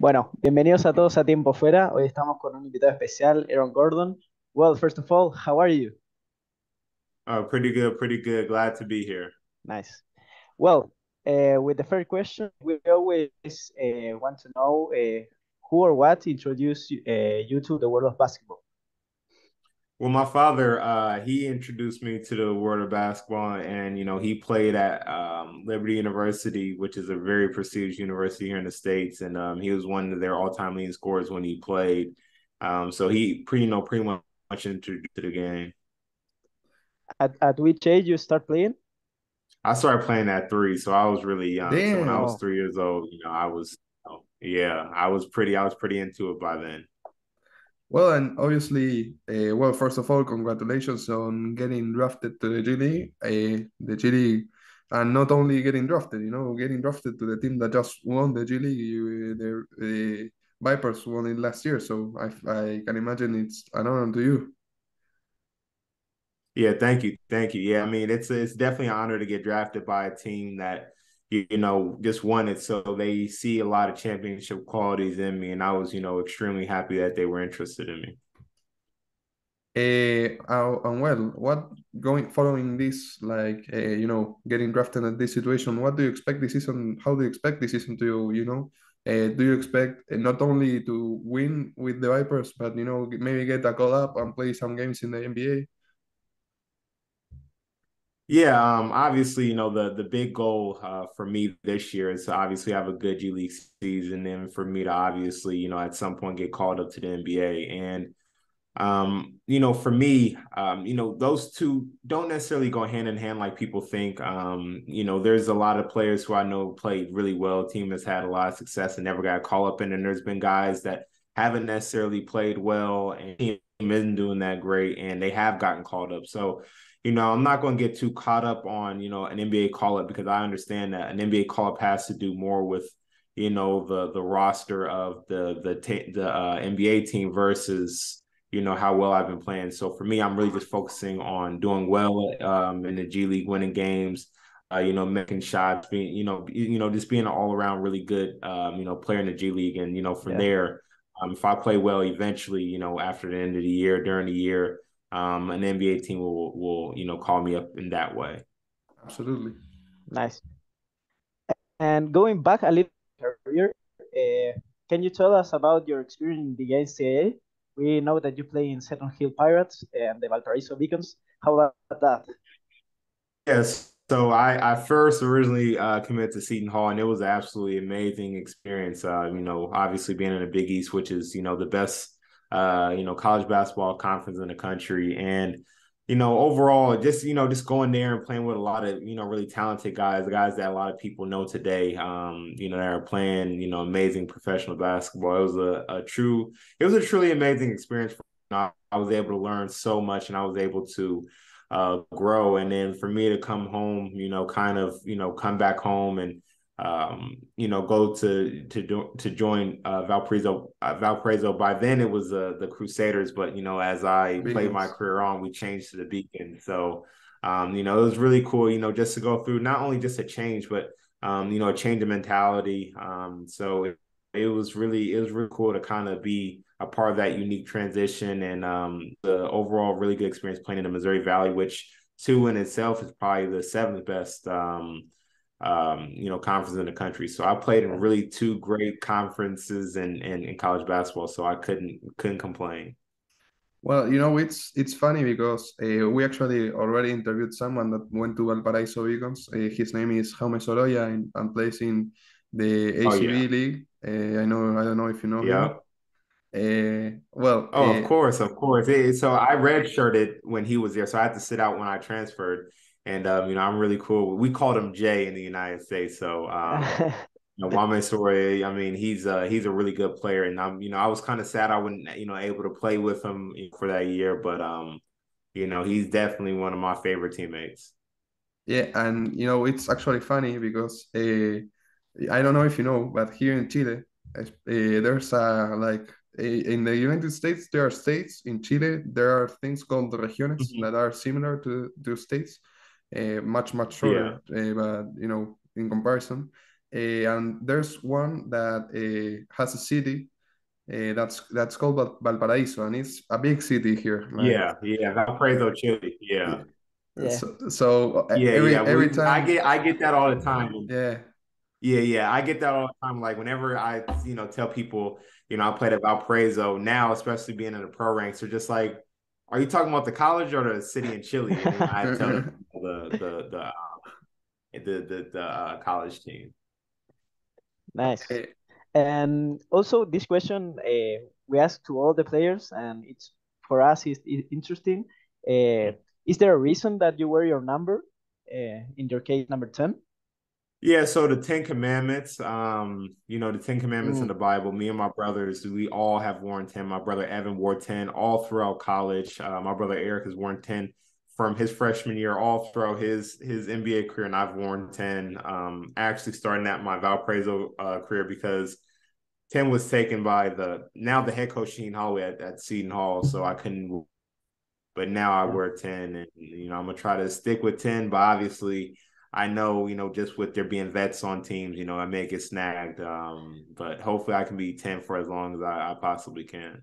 Bueno, bienvenidos a todos a Tiempo Fuera. Hoy estamos con un invitado especial, Aaron Gordon. Well, first of all, how are you? Pretty good, pretty good. Glad to be here. Nice. Well, with the first question, we always want to know who or what introduced you to the world of basketball. Well, my father, he introduced me to the world of basketball, and he played at Liberty University, which is a very prestigious university here in the States, and he was one of their all-time leading scorers when he played. So he pretty much introduced to the game. At which age you start playing? I started playing at 3, so I was really young. So when I Damn. was Oh, 3 years old, I was, yeah, I was pretty into it by then. Well, and obviously, first of all, congratulations on getting drafted to the G League. The G League, and not only getting drafted, getting drafted to the team that just won the G League. The Vipers won it last year, so I can imagine it's an honor to you. Yeah, thank you. Yeah, I mean it's definitely an honor to get drafted by a team that just won it. So they see a lot of championship qualities in me, and I was extremely happy that they were interested in me. And well, what going following this, like getting drafted in this situation, what do you expect this season? How do you expect this season to, do you expect not only to win with the Vipers, but maybe get a call up and play some games in the NBA? Yeah, obviously, the big goal for me this year is to obviously have a good G League season, and for me to obviously, at some point get called up to the NBA. And for me, those two don't necessarily go hand in hand like people think. There's a lot of players who I know played really well. Team has had a lot of success and never got a call up in, and there's been guys that haven't necessarily played well and team isn't doing that great, and they have gotten called up. So, I'm not going to get too caught up on, an NBA call up because I understand that an NBA call up has to do more with the roster of the NBA team versus how well I've been playing. So for me, I'm really just focusing on doing well in the G League, winning games, making shots, being just being an all around really good player in the G League, and from yeah, there, if I play well, eventually, after the end of the year, during the year, an NBA team will call me up in that way. Absolutely. nice. And going back a little career, can you tell us about your experience in the NCAA? We know that you play in Seton Hill Pirates and the Valparaiso Beacons. How about that? Yes. So I first originally committed to Seton Hall, and it was an absolutely amazing experience. Obviously being in the Big East, which is the best college basketball conference in the country, and overall just going there and playing with a lot of really talented guys that a lot of people know today. That are playing amazing professional basketball. It was a truly amazing experience. I was able to learn so much, and I was able to grow. And then for me to come home, kind of, come back home and, go to join Valparaiso. By then it was the Crusaders, but as I played my Beacons. career on, we changed to the Beacon. So, it was really cool, just to go through not only just a change, but a change of mentality. So it was really cool to kind of be a part of that unique transition, and the overall really good experience playing in the Missouri Valley, which too in itself is probably the seventh best conference in the country. So I played in Yeah. really two great conferences in college basketball, so I couldn't complain. Well, it's funny because we actually already interviewed someone that went to Valparaiso Beacons. His name is Jaume Sorolla and plays in the Oh yeah, ACB league. I don't know if you know him. yeah. Well, Oh, of course, of course. So I redshirted when he was there, so I had to sit out when I transferred. And I'm really cool. We called him Jay in the United States. So Wame Sore, I mean, he's a really good player, and I was kind of sad I wasn't able to play with him for that year, but he's definitely one of my favorite teammates. yeah, and it's actually funny because I don't know if you know, but here in Chile, there's in the United States there are states. In Chile there are things called regiones Mhm. that are similar to states, much Yeah. shorter, but in comparison. and there's one that has a city that's called Valparaiso, and it's a big city here. Like, Yeah. Valparaiso, Chile. Yeah. Yeah. so Yeah. every I time, get that all the time. yeah. Yeah, I get that all the time. Like whenever I, tell people, I played at Valparaiso now, especially being in the pro ranks, they're just like, "Are you talking about the college or the city in Chile?" And I tell them the college team. Nice. Eh, And also, this question we ask to all the players, and it's for us is interesting. Is there a reason that you wear your number? In your case, number 10? Yeah, so the Ten Commandments, the Ten Commandments in Mm, the Bible, me and my brothers, we all have worn 10. My brother Evan wore 10 all throughout college. My brother Eric has worn 10 from his freshman year all throughout his NBA career, and I've worn 10. Actually starting at my Valparaiso career because 10 was taken by the head coach Sheen Holloway at Seton Hall, so I couldn't, but now I yeah. wear 10, and I'm gonna try to stick with 10, but obviously I know, just with there being vets on teams, I may get snagged. But hopefully I can be 10 for as long as I possibly can.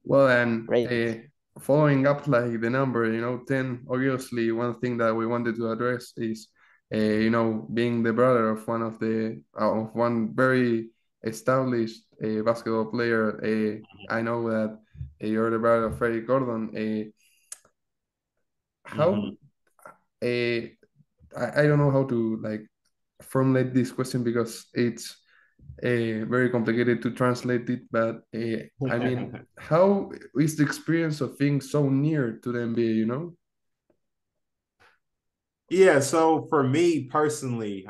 well, and Great. following up like the number, 10, obviously one thing that we wanted to address is, being the brother of one very established basketball player. I know that you're the brother of Freddie Gordon. How Mm-hmm. uh, I don't know how to like formulate this question because it's very complicated to translate it. But I mean, how is the experience of being so near to the NBA? Yeah, so for me personally,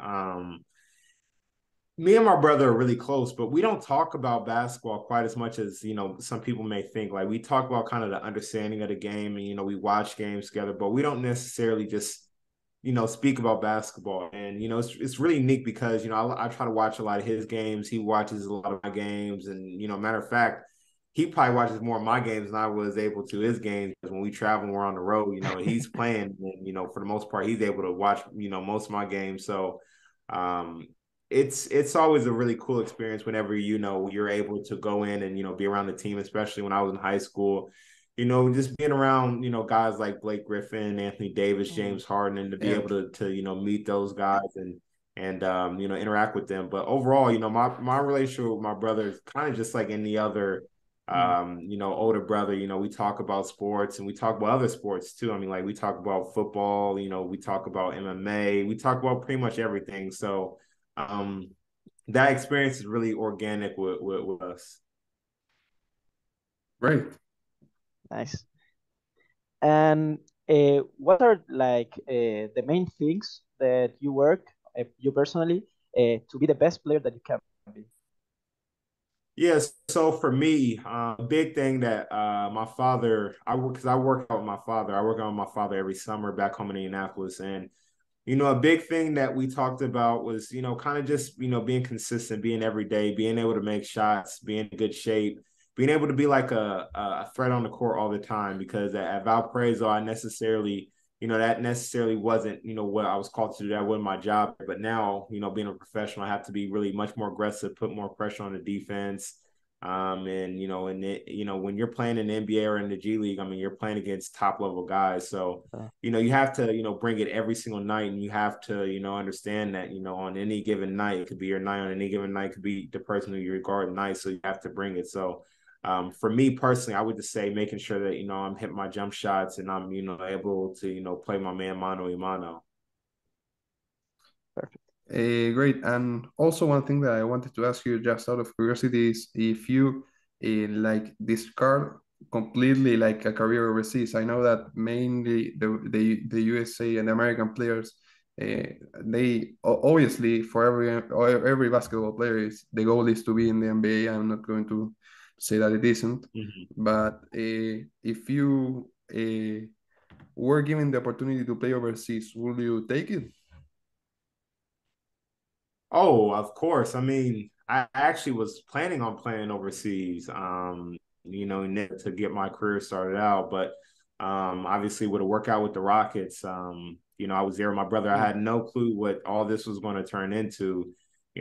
me and my brother are really close, but we don't talk about basketball quite as much as, some people may think. Like we talk about kind of the understanding of the game and, we watch games together, but we don't necessarily just, speak about basketball. And, it's really neat because, I try to watch a lot of his games. He watches a lot of my games. And, matter of fact, he probably watches more of my games than I was able to his games. Because when we travel and we're on the road, he's playing and, for the most part, he's able to watch, most of my games. So, um, it's always a really cool experience whenever you're able to go in and be around the team, especially when I was in high school. Just being around guys like Blake Griffin, Anthony Davis, Mm, James Harden, and to be Yeah, able to meet those guys and interact with them. But overall, my relationship with my brother is kind of just like any other mm, older brother. We talk about sports and we talk about other sports too. I mean, like we talk about football, we talk about MMA, we talk about pretty much everything. So um, that experience is really organic with us. great. nice. And what are like the main things that you work, you personally, to be the best player that you can be? Yes. So for me, a big thing that my father, because I work out with my father. I work out with my father every summer back home in Indianapolis, and a big thing that we talked about was, kind of just, being consistent, being every day, being able to make shots, being in good shape, being able to be like a threat on the court all the time. Because at Valparaiso, that necessarily wasn't, what I was called to do. That wasn't my job. But now, being a professional, I have to be really much more aggressive, put more pressure on the defense. When you're playing in the NBA or in the G League, I mean, you're playing against top level guys. So, you have to, bring it every single night, and you have to, understand that, on any given night, it could be your night, on any given night, it could be the person who you regard night. So you have to bring it. So, for me personally, I would just say making sure that, I'm hitting my jump shots and I'm, able to, play my man mano a mano. Perfect. Great. And also one thing that I wanted to ask you just out of curiosity is if you like discard completely like a career overseas. I know that mainly the USA and American players, they obviously for every basketball player is the goal is to be in the NBA. I'm not going to say that it isn't, Mm-hmm. but if you were given the opportunity to play overseas, will you take it? Oh, of course. I mean, I actually was planning on playing overseas, to get my career started out. But obviously, with a workout with the Rockets, I was there with my brother. I Mm, had no clue what all this was going to turn into.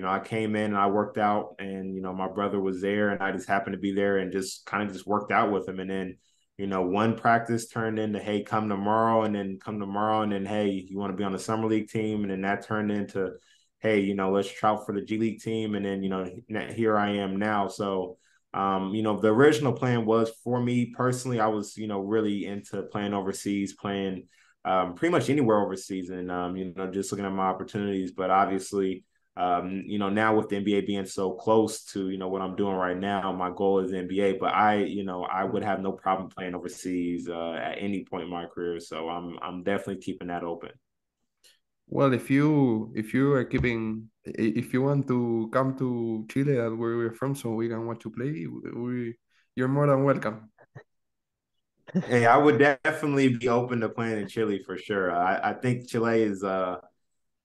I came in and I worked out, and my brother was there, and I just happened to be there and just kind of just worked out with him. And then one practice turned into, hey, come tomorrow, and then come tomorrow, and then, hey, you want to be on the summer league team, and then that turned into, hey, let's try out for the G League team, and then here I am now. So the original plan was for me personally. I was really into playing overseas, playing pretty much anywhere overseas, and just looking at my opportunities. But obviously, now with the NBA being so close to, what I'm doing right now, my goal is the NBA, but I would have no problem playing overseas at any point in my career. So I'm definitely keeping that open. Well, if you want to come to Chile, where we're from, so we can watch you play, you're more than welcome. Hey, I would definitely be open to playing in Chile for sure. I think Chile is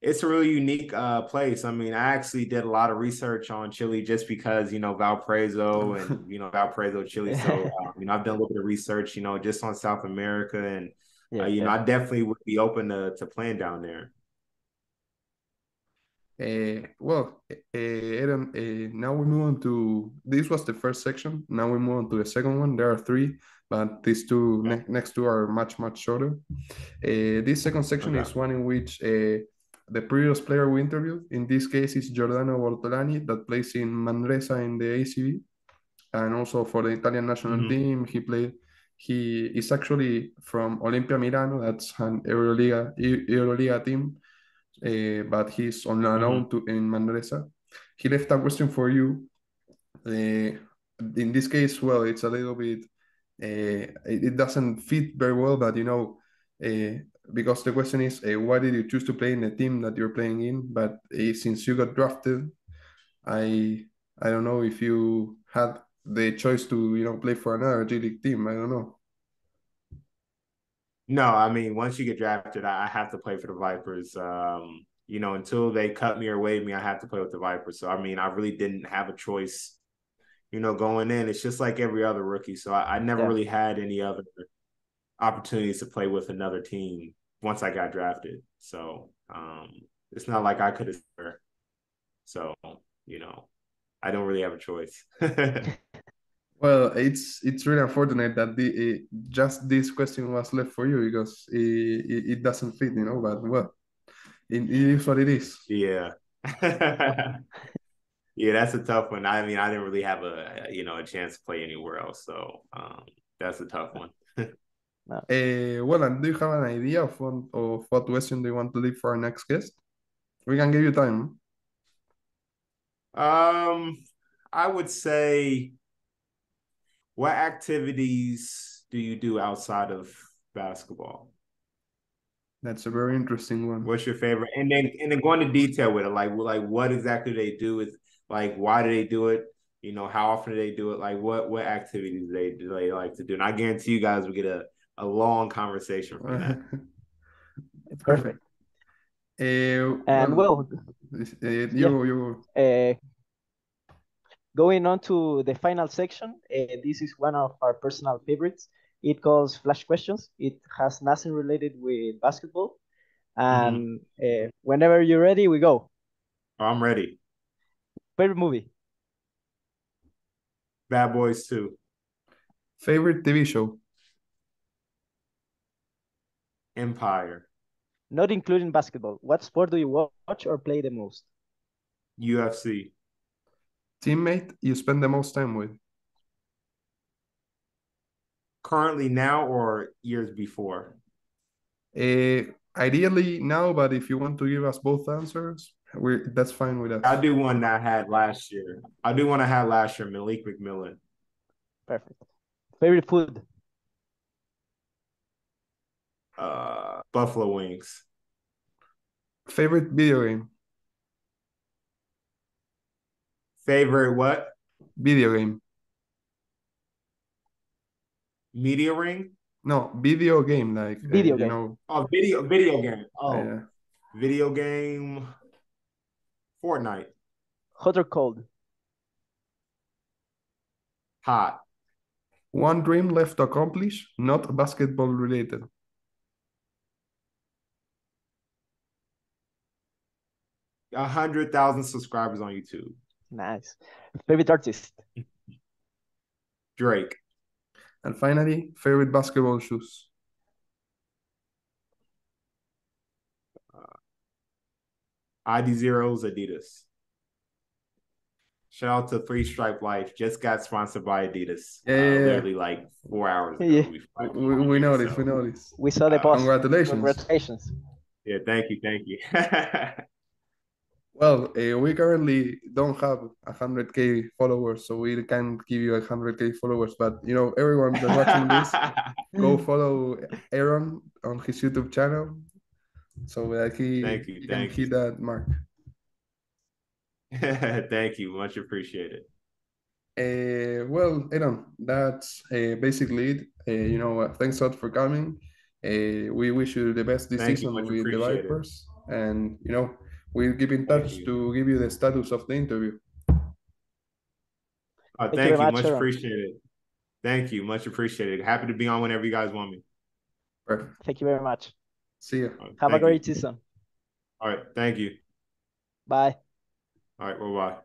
it's a really unique place. I mean, I actually did a lot of research on Chile just because, Valparaiso and, Valparaiso, Chile. So, I've done a little bit of research, just on South America. And, Yeah. I definitely would be open to playing down there. Aaron, now we move on to this was the first section. Now we move on to the second one. There are three, but these two Okay. next two are much, much shorter. This second section Okay. is one in which the previous player we interviewed, in this case, is Giordano Bortolani, that plays in Manresa in the ACB, and also for the Italian national Mm-hmm. team. He is actually from Olimpia Milano, that's an Euroliga team, but he's on loan in Manresa. He left a question for you. In this case, well, it's a little bit, it doesn't fit very well, but because the question is, why did you choose to play in the team that you're playing in? But since you got drafted, I I don't know if you had the choice to play for another G League team. I don't know. No, I mean, once you get drafted, I have to play for the Vipers. Until they cut me or waive me, I have to play with the Vipers. So, I mean, I really didn't have a choice, going in. It's just like every other rookie. So I never Yeah. really had any other opportunities to play with another team once I got drafted. So it's not like I could have. So, I don't really have a choice. Well, it's really unfortunate that just this question was left for you because it doesn't fit, But well, it is what it is. Yeah. Yeah, that's a tough one. I mean, I didn't really have a chance to play anywhere else. So that's a tough one. No. Well, and do you have an idea of what question do you want to leave for our next guest? We can give you time. I would say, what activities do you do outside of basketball? That's a very interesting one. What's your favorite? And then go into detail with it, like what exactly do they do? Is like, why do they do it? How often do they do it? Like what activities do they like to do? And I guarantee you guys will get a long conversation from that. Perfect. And Well, well, yeah. you Uh, Going on to the final section, this is one of our personal favorites. It calls Flash Questions. It has nothing related with basketball. And whenever you're ready, we go. I'm ready. Favorite movie? Bad Boys 2. favorite TV show? Empire. Not including basketball. What sport do you watch or play the most? UFC. Teammate you spend the most time with? Currently now or years before? Ideally now, but if you want to give us both answers, that's fine with I us. do one that I had last year. I do one I had last year, Malik McMillan. Perfect. Favorite food? Buffalo wings. Favorite video game? Favorite what? Video game. Media ring? No, video game, like, Video game. Oh, video game. Oh, yeah. video game. Fortnite. Hot or cold? Hot. One dream left to accomplish, not basketball related. 100,000 subscribers on YouTube. Nice. Favorite artist? Drake. And finally, favorite basketball shoes? ID Zeros, Adidas. Shout out to Three Stripe Life. Just got sponsored by Adidas. Yeah. Literally like 4 hours ago. Yeah. We know this. We know this. We saw the post. Congratulations. Congratulations. Yeah, thank you. Well, we currently don't have 100K followers, so we can't give you 100K followers. But you know, everyone that's watching this, go follow Eron on his YouTube channel, so that he can hit that mark. Thank you. Much appreciated. Well, Eron, that's basically it. You know, thanks a lot for coming. We wish you the best this Thank you. season Much with the appreciated. Vipers, and you know, we'll keep in touch to give you the status of the interview. Thank you. Much appreciated. Thank you. Much appreciated. Happy to be on whenever you guys want me. Perfect. Thank you very much. See you. Have a great season. All right. Thank you. Bye. All right. Bye-bye.